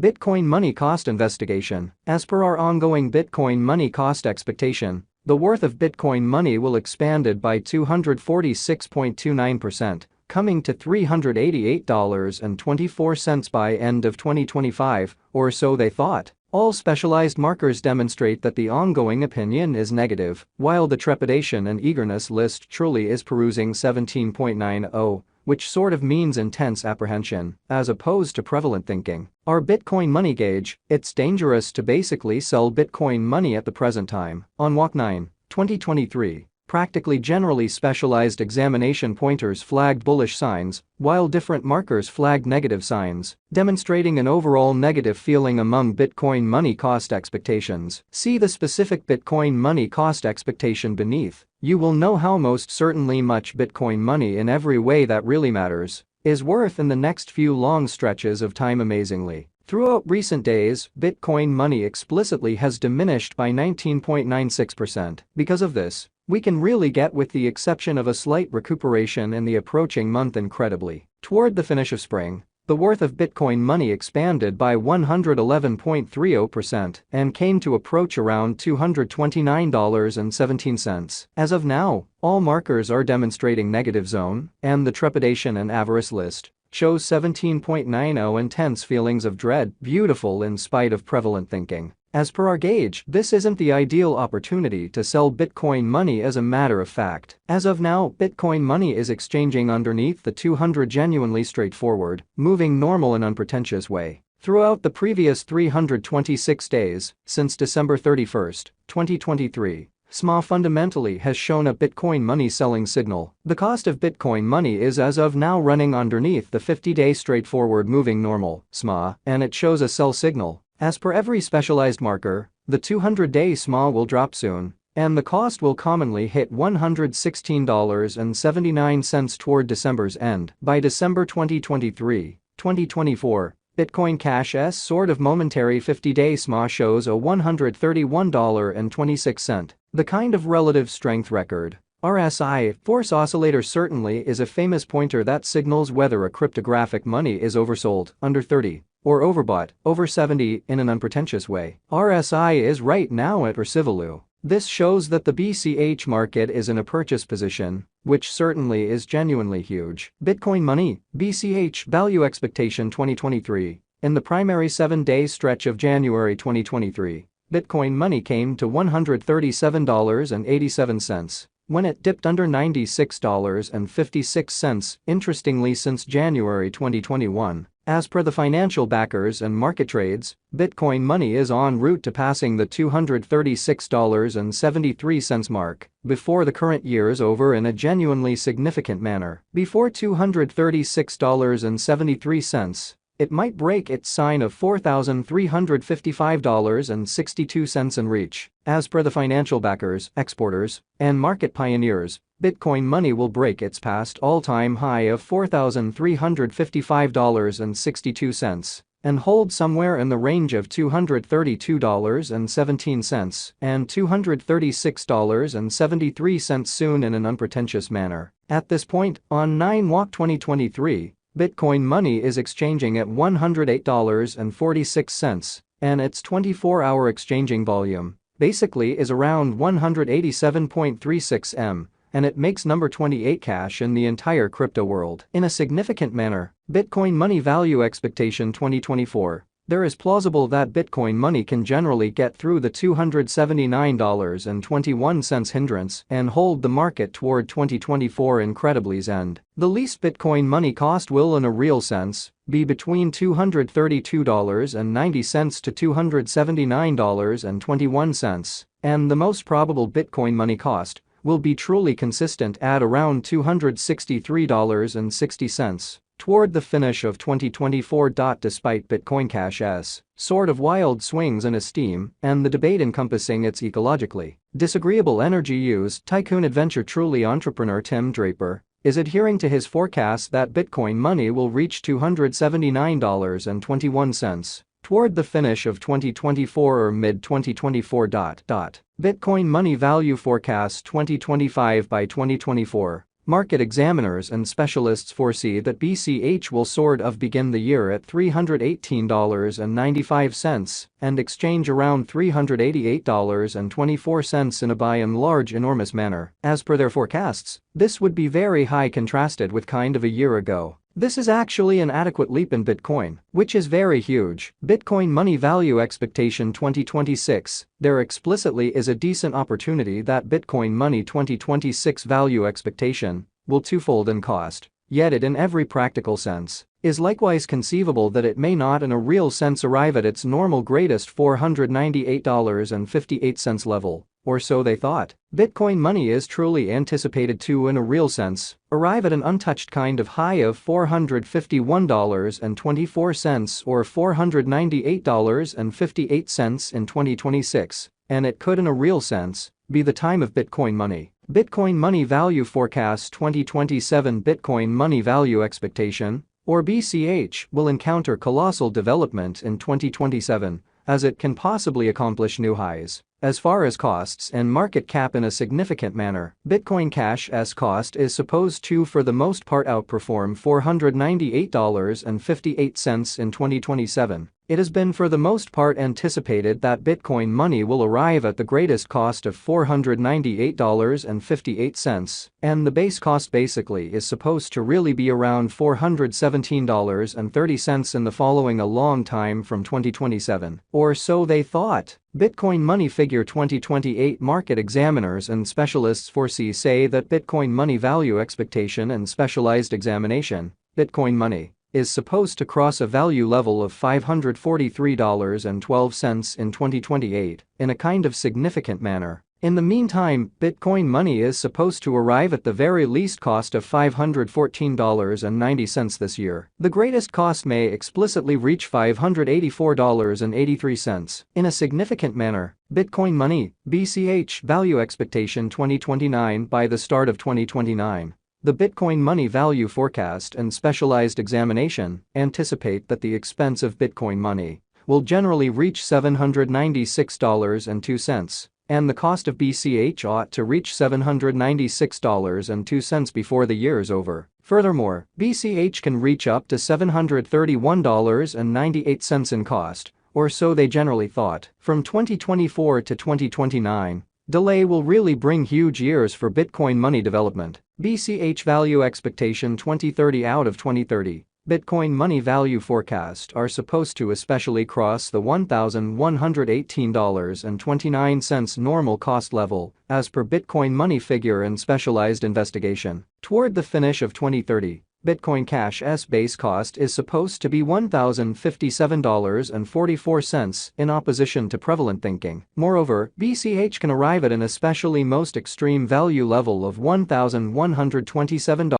Bitcoin money cost investigation. As per our ongoing Bitcoin money cost expectation, the worth of Bitcoin money will expanded by 246.29%, coming to $388.24 by end of 2025, or so they thought. All specialized markers demonstrate that the ongoing opinion is negative, while the trepidation and eagerness list truly is perusing 17.90, which sort of means intense apprehension, as opposed to prevalent thinking. Our Bitcoin money gauge, it's dangerous to basically sell Bitcoin money at the present time. On Walk 9, 2023. Practically generally specialized examination pointers flagged bullish signs, while different markers flagged negative signs, demonstrating an overall negative feeling among Bitcoin money cost expectations. See the specific Bitcoin money cost expectation beneath. You will know how most certainly much Bitcoin money in every way that really matters is worth in the next few long stretches of time. Amazingly, throughout recent days, Bitcoin money explicitly has diminished by 19.96%. Because of this, we can really get, with the exception of a slight recuperation in the approaching month, incredibly. Toward the finish of spring, the worth of Bitcoin money expanded by 111.30% and came to approach around $229.17. As of now, all markers are demonstrating negative zone, and the trepidation and avarice list shows 17.90 intense feelings of dread, beautiful in spite of prevalent thinking. As per our gauge, this isn't the ideal opportunity to sell Bitcoin money. As a matter of fact, as of now, Bitcoin money is exchanging underneath the 200 genuinely straightforward, moving normal and unpretentious way. Throughout the previous 326 days, since December 31, 2023, SMA fundamentally has shown a Bitcoin money selling signal. The cost of Bitcoin money is as of now running underneath the 50-day straightforward moving normal SMA, and it shows a sell signal. As per every specialized marker, the 200-day SMA will drop soon, and the cost will commonly hit $116.79 toward December's end. By December 2023, 2024, Bitcoin Cash's sort of momentary 50-day SMA shows a $131.26, the kind of relative strength record. RSI, Force Oscillator, certainly is a famous pointer that signals whether a cryptographic money is oversold, under 30, or overbought, over 70, in an unpretentious way. RSI is right now at Recivalu. This shows that the BCH market is in a purchase position, which certainly is genuinely huge. Bitcoin money, BCH value expectation 2023. In the primary 7-day stretch of January 2023, Bitcoin money came to $137.87. When it dipped under $96.56, interestingly since January 2021. As per the financial backers and market trades, Bitcoin money is en route to passing the $236.73 mark before the current year is over in a genuinely significant manner. Before $236.73, it might break its sign of $4,355.62 and reach. As per the financial backers, exporters, and market pioneers, Bitcoin money will break its past all-time high of $4,355.62 and hold somewhere in the range of $232.17 and $236.73 soon in an unpretentious manner. At this point, on 9 Walk 2023, Bitcoin money is exchanging at $108.46, and its 24-hour exchanging volume basically is around 187.36 M, and it makes number 28 cash in the entire crypto world. In a significant manner, Bitcoin money value expectation 2024. There is plausible that Bitcoin money can generally get through the $279.21 hindrance and hold the market toward 2024 incredibly's end. The least Bitcoin money cost will, in a real sense, be between $232.90 to $279.21, and the most probable Bitcoin money cost will be truly consistent at around $263.60 toward the finish of 2024. Despite Bitcoin Cash's sort of wild swings in esteem and the debate encompassing its ecologically disagreeable energy use, tycoon adventure truly entrepreneur Tim Draper is adhering to his forecast that Bitcoin money will reach $279.21 toward the finish of 2024 or mid-2024. Bitcoin money value forecast 2025 by 2024. Market examiners and specialists foresee that BCH will begin the year at $318.95 and exchange around $388.24 in a by and large enormous manner. As per their forecasts, this would be very high contrasted with kind of a year ago. This is actually an adequate leap in Bitcoin, which is very huge. Bitcoin money value expectation 2026. There explicitly is a decent opportunity that Bitcoin money 2026 value expectation will twofold in cost. Yet it in every practical sense is likewise conceivable that it may not in a real sense arrive at its normal greatest $498.58 level, or so they thought. Bitcoin money is truly anticipated to in a real sense arrive at an untouched kind of high of $451.24 or $498.58 in 2026, and it could in a real sense be the time of Bitcoin money. Bitcoin money value forecast 2027. Bitcoin money value expectation, or BCH, will encounter colossal development in 2027 as it can possibly accomplish new highs as far as costs and market cap in a significant manner. Bitcoin Cash's cost is supposed to for the most part outperform $498.58 in 2027. It has been for the most part anticipated that Bitcoin money will arrive at the greatest cost of $498.58, and the base cost basically is supposed to really be around $417.30 in the following a long time from 2027, or so they thought. Bitcoin money figure 2028. Market examiners and specialists foresee say that Bitcoin money value expectation and specialized examination, Bitcoin money, is supposed to cross a value level of $543.12 in 2028 in a kind of significant manner. In the meantime, Bitcoin money is supposed to arrive at the very least cost of $514.90 this year. The greatest cost may explicitly reach $584.83 in a significant manner. Bitcoin money, BCH value expectation 2029. By the start of 2029, the Bitcoin money value forecast and specialized examination anticipate that the expense of Bitcoin money will generally reach $796.02. And the cost of BCH ought to reach $796.02 before the year is over. Furthermore, BCH can reach up to $731.98 in cost, or so they generally thought. From 2024 to 2029, delay will really bring huge years for Bitcoin money development. BCH value expectation 2030. Out of 2030, Bitcoin money value forecast are supposed to especially cross the $1,118.29 normal cost level as per Bitcoin money figure and specialized investigation. Toward the finish of 2030, Bitcoin Cash's base cost is supposed to be $1,057.44 in opposition to prevalent thinking. Moreover, BCH can arrive at an especially most extreme value level of $1,127.